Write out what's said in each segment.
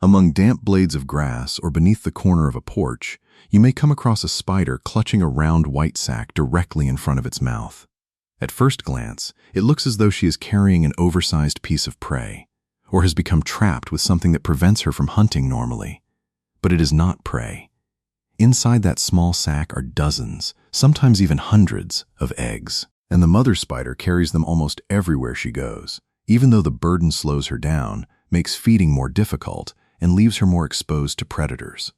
Among damp blades of grass or beneath the corner of a porch, you may come across a spider clutching a round white sac directly in front of its mouth. At first glance, it looks as though she is carrying an oversized piece of prey, or has become trapped with something that prevents her from hunting normally. But it is not prey. Inside that small sac are dozens, sometimes even hundreds, of eggs, and the mother spider carries them almost everywhere she goes, even though the burden slows her down, makes feeding more difficult, and leaves her more exposed to predators.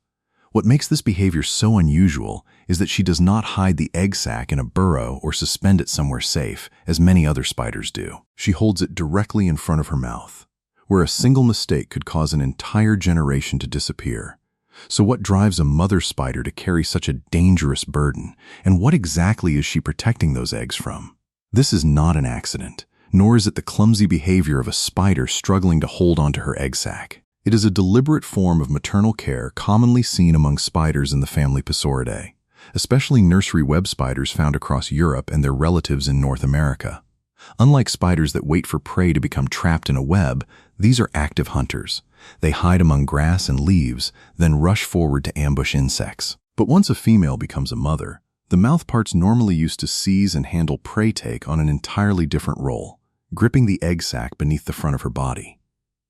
What makes this behavior so unusual is that she does not hide the egg sac in a burrow or suspend it somewhere safe, as many other spiders do. She holds it directly in front of her mouth, where a single mistake could cause an entire generation to disappear. So what drives a mother spider to carry such a dangerous burden, and what exactly is she protecting those eggs from? This is not an accident, nor is it the clumsy behavior of a spider struggling to hold onto her egg sac. It is a deliberate form of maternal care commonly seen among spiders in the family Pasoridae, especially nursery web spiders found across Europe and their relatives in North America. Unlike spiders that wait for prey to become trapped in a web, these are active hunters. They hide among grass and leaves, then rush forward to ambush insects. But once a female becomes a mother, the mouth parts normally used to seize and handle prey take on an entirely different role, gripping the egg sac beneath the front of her body.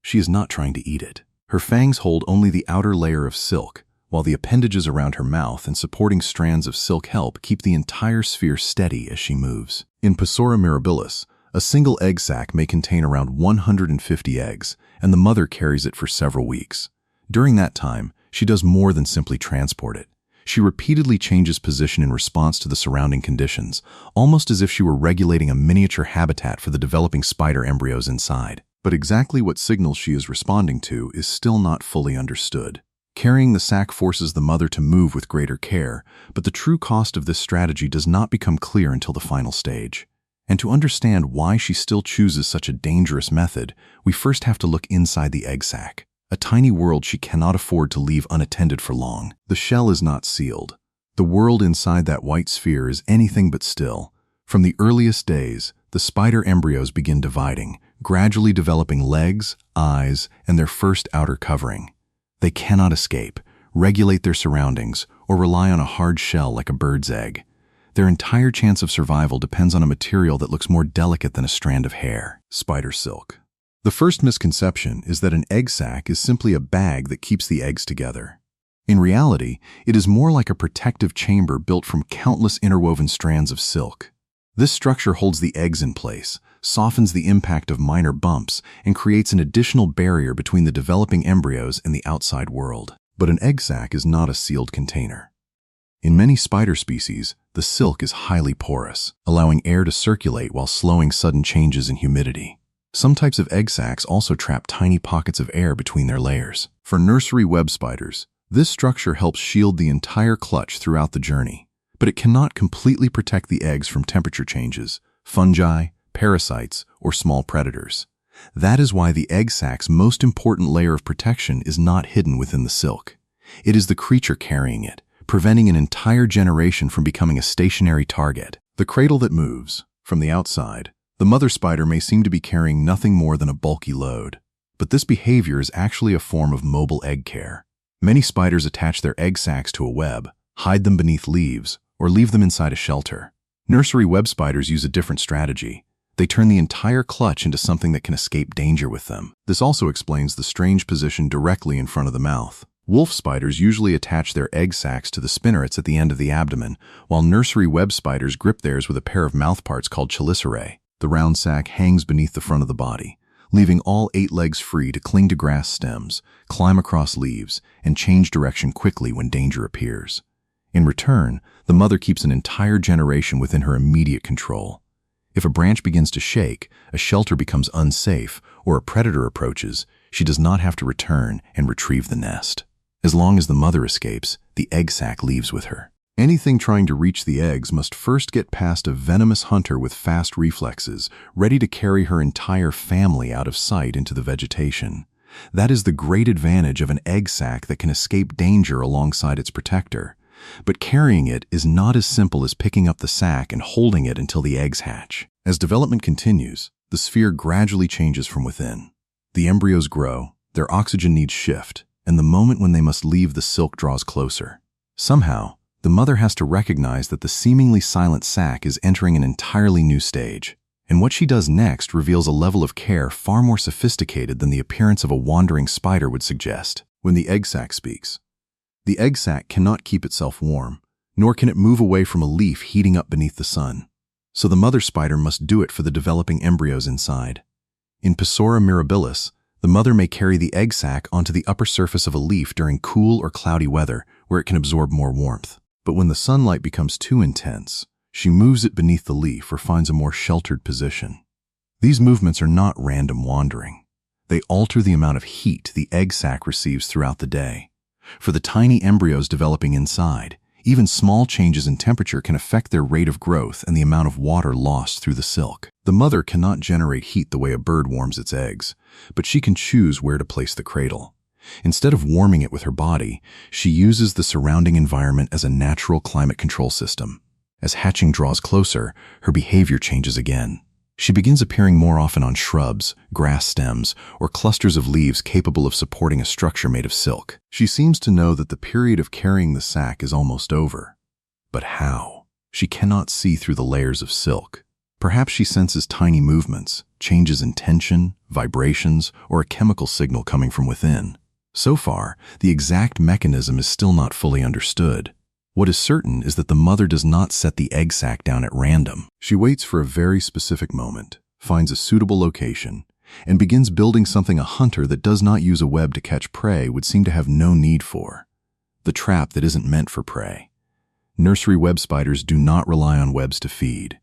She is not trying to eat it. Her fangs hold only the outer layer of silk, while the appendages around her mouth and supporting strands of silk help keep the entire sphere steady as she moves. In Pasora mirabilis, a single egg sac may contain around 150 eggs, and the mother carries it for several weeks. During that time, she does more than simply transport it. She repeatedly changes position in response to the surrounding conditions, almost as if she were regulating a miniature habitat for the developing spider embryos inside. But exactly what signals she is responding to is still not fully understood. Carrying the sac forces the mother to move with greater care, but the true cost of this strategy does not become clear until the final stage. And to understand why she still chooses such a dangerous method, we first have to look inside the egg sac, a tiny world she cannot afford to leave unattended for long. The shell is not sealed. The world inside that white sphere is anything but still. From the earliest days, the spider embryos begin dividing, gradually developing legs, eyes, and their first outer covering. They cannot escape, regulate their surroundings, or rely on a hard shell like a bird's egg. Their entire chance of survival depends on a material that looks more delicate than a strand of hair: spider silk. The first misconception is that an egg sac is simply a bag that keeps the eggs together. In reality, it is more like a protective chamber built from countless interwoven strands of silk. This structure holds the eggs in place, softens the impact of minor bumps, and creates an additional barrier between the developing embryos and the outside world. But an egg sac is not a sealed container. In many spider species, the silk is highly porous, allowing air to circulate while slowing sudden changes in humidity. Some types of egg sacs also trap tiny pockets of air between their layers. For nursery web spiders, this structure helps shield the entire clutch throughout the journey, but it cannot completely protect the eggs from temperature changes, fungi, parasites, or small predators. That is why the egg sac's most important layer of protection is not hidden within the silk. It is the creature carrying it, preventing an entire generation from becoming a stationary target. The cradle that moves. From the outside, the mother spider may seem to be carrying nothing more than a bulky load, but this behavior is actually a form of mobile egg care. Many spiders attach their egg sacs to a web, hide them beneath leaves, or leave them inside a shelter. Nursery web spiders use a different strategy. They turn the entire clutch into something that can escape danger with them. This also explains the strange position directly in front of the mouth. Wolf spiders usually attach their egg sacs to the spinnerets at the end of the abdomen, while nursery web spiders grip theirs with a pair of mouthparts called chelicerae. The round sac hangs beneath the front of the body, leaving all 8 legs free to cling to grass stems, climb across leaves, and change direction quickly when danger appears. In return, the mother keeps an entire generation within her immediate control. If a branch begins to shake, a shelter becomes unsafe, or a predator approaches, she does not have to return and retrieve the nest. As long as the mother escapes, the egg sac leaves with her. Anything trying to reach the eggs must first get past a venomous hunter with fast reflexes, ready to carry her entire family out of sight into the vegetation. That is the great advantage of an egg sac that can escape danger alongside its protector. But carrying it is not as simple as picking up the sac and holding it until the eggs hatch. As development continues, the sphere gradually changes from within. The embryos grow, their oxygen needs shift, and the moment when they must leave, the silk draws closer. Somehow, the mother has to recognize that the seemingly silent sac is entering an entirely new stage. And what she does next reveals a level of care far more sophisticated than the appearance of a wandering spider would suggest. When the egg sac speaks, the egg sac cannot keep itself warm, nor can it move away from a leaf heating up beneath the sun. So the mother spider must do it for the developing embryos inside. In Psora mirabilis, the mother may carry the egg sac onto the upper surface of a leaf during cool or cloudy weather where it can absorb more warmth. But when the sunlight becomes too intense, she moves it beneath the leaf or finds a more sheltered position. These movements are not random wandering. They alter the amount of heat the egg sac receives throughout the day. For the tiny embryos developing inside, even small changes in temperature can affect their rate of growth and the amount of water lost through the silk. The mother cannot generate heat the way a bird warms its eggs, but she can choose where to place the cradle. Instead of warming it with her body, she uses the surrounding environment as a natural climate control system. As hatching draws closer, her behavior changes again. She begins appearing more often on shrubs, grass stems, or clusters of leaves capable of supporting a structure made of silk. She seems to know that the period of carrying the sac is almost over. But how? She cannot see through the layers of silk. Perhaps she senses tiny movements, changes in tension, vibrations, or a chemical signal coming from within. So far, the exact mechanism is still not fully understood. What is certain is that the mother does not set the egg sac down at random. She waits for a very specific moment, finds a suitable location, and begins building something a hunter that does not use a web to catch prey would seem to have no need for. The trap that isn't meant for prey. Nursery web spiders do not rely on webs to feed.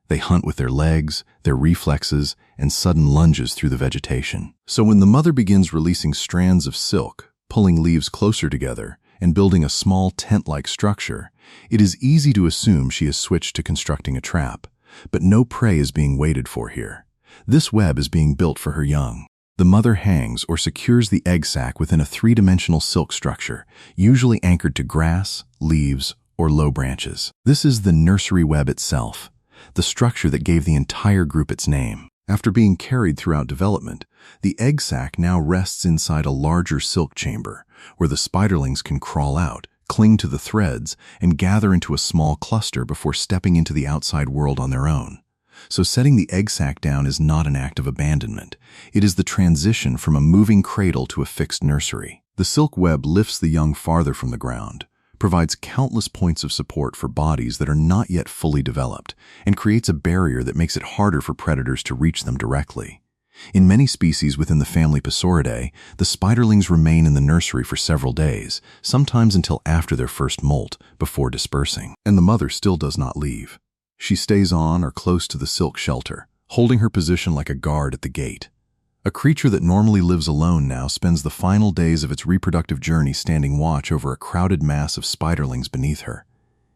They hunt with their legs, their reflexes, and sudden lunges through the vegetation. So when the mother begins releasing strands of silk, pulling leaves closer together, and building a small tent-like structure, it is easy to assume she has switched to constructing a trap. But no prey is being waited for here. This web is being built for her young. The mother hangs or secures the egg sac within a three-dimensional silk structure, usually anchored to grass, leaves, or low branches. This is the nursery web itself, the structure that gave the entire group its name. After being carried throughout development, the egg sac now rests inside a larger silk chamber, where the spiderlings can crawl out, cling to the threads, and gather into a small cluster before stepping into the outside world on their own. So setting the egg sac down is not an act of abandonment. It is the transition from a moving cradle to a fixed nursery. The silk web lifts the young farther from the ground, provides countless points of support for bodies that are not yet fully developed, and creates a barrier that makes it harder for predators to reach them directly. In many species within the family Pasoridae, the spiderlings remain in the nursery for several days, sometimes until after their first molt, before dispersing. And the mother still does not leave. She stays on or close to the silk shelter, holding her position like a guard at the gate. A creature that normally lives alone now spends the final days of its reproductive journey standing watch over a crowded mass of spiderlings beneath her.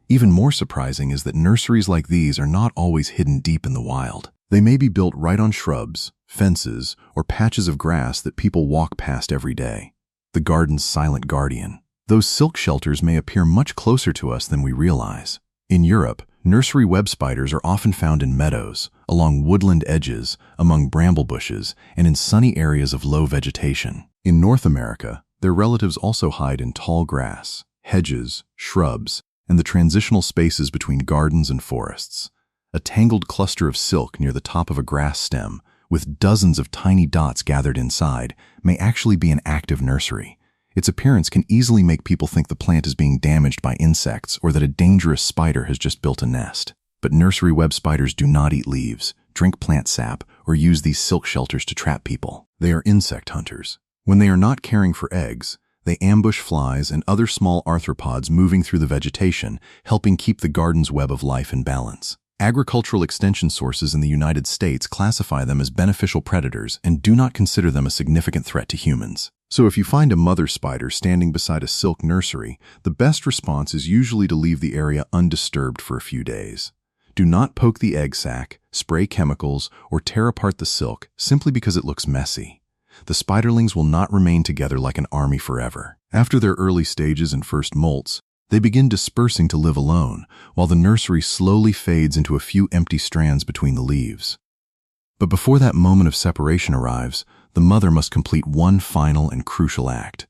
Even more surprising is that nurseries like these are not always hidden deep in the wild. They may be built right on shrubs, fences, or patches of grass that people walk past every day. The garden's silent guardian. Those silk shelters may appear much closer to us than we realize. In Europe, nursery web spiders are often found in meadows, along woodland edges, among bramble bushes, and in sunny areas of low vegetation. In North America, their relatives also hide in tall grass, hedges, shrubs, and the transitional spaces between gardens and forests. A tangled cluster of silk near the top of a grass stem, with dozens of tiny dots gathered inside, may actually be an active nursery. Its appearance can easily make people think the plant is being damaged by insects or that a dangerous spider has just built a nest. But nursery web spiders do not eat leaves, drink plant sap, or use these silk shelters to trap people. They are insect hunters. When they are not caring for eggs, they ambush flies and other small arthropods moving through the vegetation, helping keep the garden's web of life in balance. Agricultural extension sources in the United States classify them as beneficial predators and do not consider them a significant threat to humans. So if you find a mother spider standing beside a silk nursery, the best response is usually to leave the area undisturbed for a few days. Do not poke the egg sac, spray chemicals, or tear apart the silk simply because it looks messy. The spiderlings will not remain together like an army forever. After their early stages and first molts, they begin dispersing to live alone, while the nursery slowly fades into a few empty strands between the leaves. But before that moment of separation arrives, the mother must complete one final and crucial act,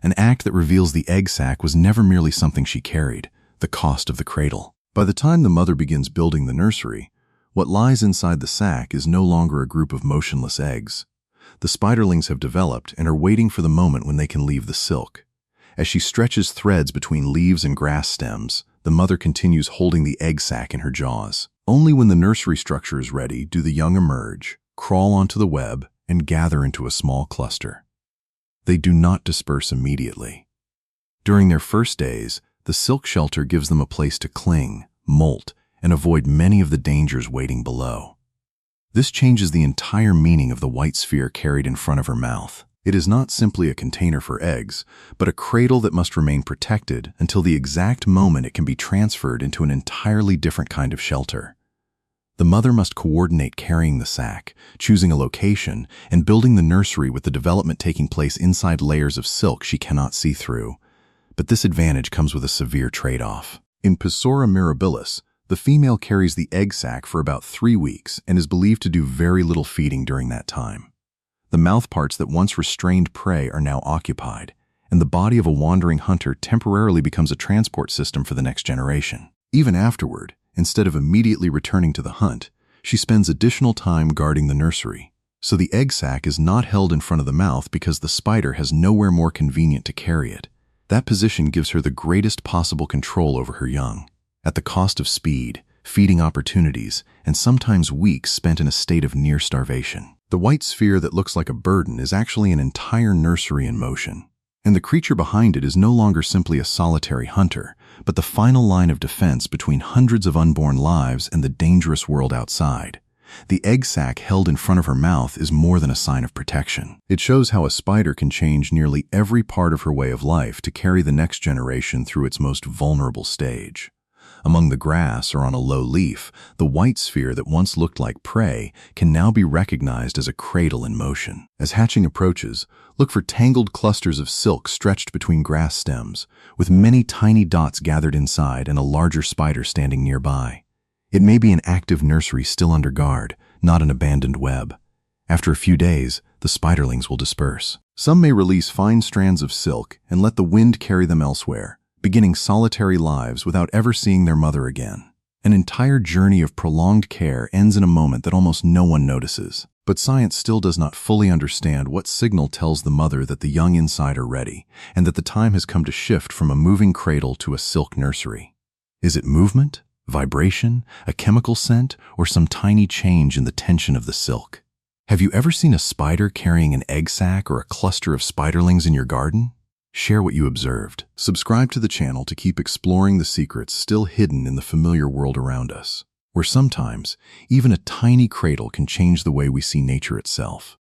an act that reveals the egg sac was never merely something she carried, the cost of the cradle. By the time the mother begins building the nursery, what lies inside the sac is no longer a group of motionless eggs. The spiderlings have developed and are waiting for the moment when they can leave the silk. As she stretches threads between leaves and grass stems, the mother continues holding the egg sac in her jaws. Only when the nursery structure is ready do the young emerge, crawl onto the web, and gather into a small cluster. They do not disperse immediately. During their first days, the silk shelter gives them a place to cling, molt, and avoid many of the dangers waiting below. This changes the entire meaning of the white sphere carried in front of her mouth. It is not simply a container for eggs, but a cradle that must remain protected until the exact moment it can be transferred into an entirely different kind of shelter. The mother must coordinate carrying the sac, choosing a location, and building the nursery with the development taking place inside layers of silk she cannot see through. But this advantage comes with a severe trade-off. In Pisora mirabilis, the female carries the egg sac for about 3 weeks and is believed to do very little feeding during that time. The mouthparts that once restrained prey are now occupied, and the body of a wandering hunter temporarily becomes a transport system for the next generation. Even afterward, instead of immediately returning to the hunt, she spends additional time guarding the nursery. So the egg sac is not held in front of the mouth because the spider has nowhere more convenient to carry it. That position gives her the greatest possible control over her young, at the cost of speed, feeding opportunities, and sometimes weeks spent in a state of near starvation. The white sphere that looks like a burden is actually an entire nursery in motion, and the creature behind it is no longer simply a solitary hunter, but the final line of defense between hundreds of unborn lives and the dangerous world outside. The egg sac held in front of her mouth is more than a sign of protection. It shows how a spider can change nearly every part of her way of life to carry the next generation through its most vulnerable stage. Among the grass or on a low leaf, the white sphere that once looked like prey can now be recognized as a cradle in motion. As hatching approaches, look for tangled clusters of silk stretched between grass stems, with many tiny dots gathered inside and a larger spider standing nearby. It may be an active nursery still under guard, not an abandoned web. After a few days, the spiderlings will disperse. Some may release fine strands of silk and let the wind carry them elsewhere, beginning solitary lives without ever seeing their mother again. An entire journey of prolonged care ends in a moment that almost no one notices. But science still does not fully understand what signal tells the mother that the young inside are ready, and that the time has come to shift from a moving cradle to a silk nursery. Is it movement, vibration, a chemical scent, or some tiny change in the tension of the silk? Have you ever seen a spider carrying an egg sac or a cluster of spiderlings in your garden? Share what you observed. Subscribe to the channel to keep exploring the secrets still hidden in the familiar world around us, where sometimes even a tiny cradle can change the way we see nature itself.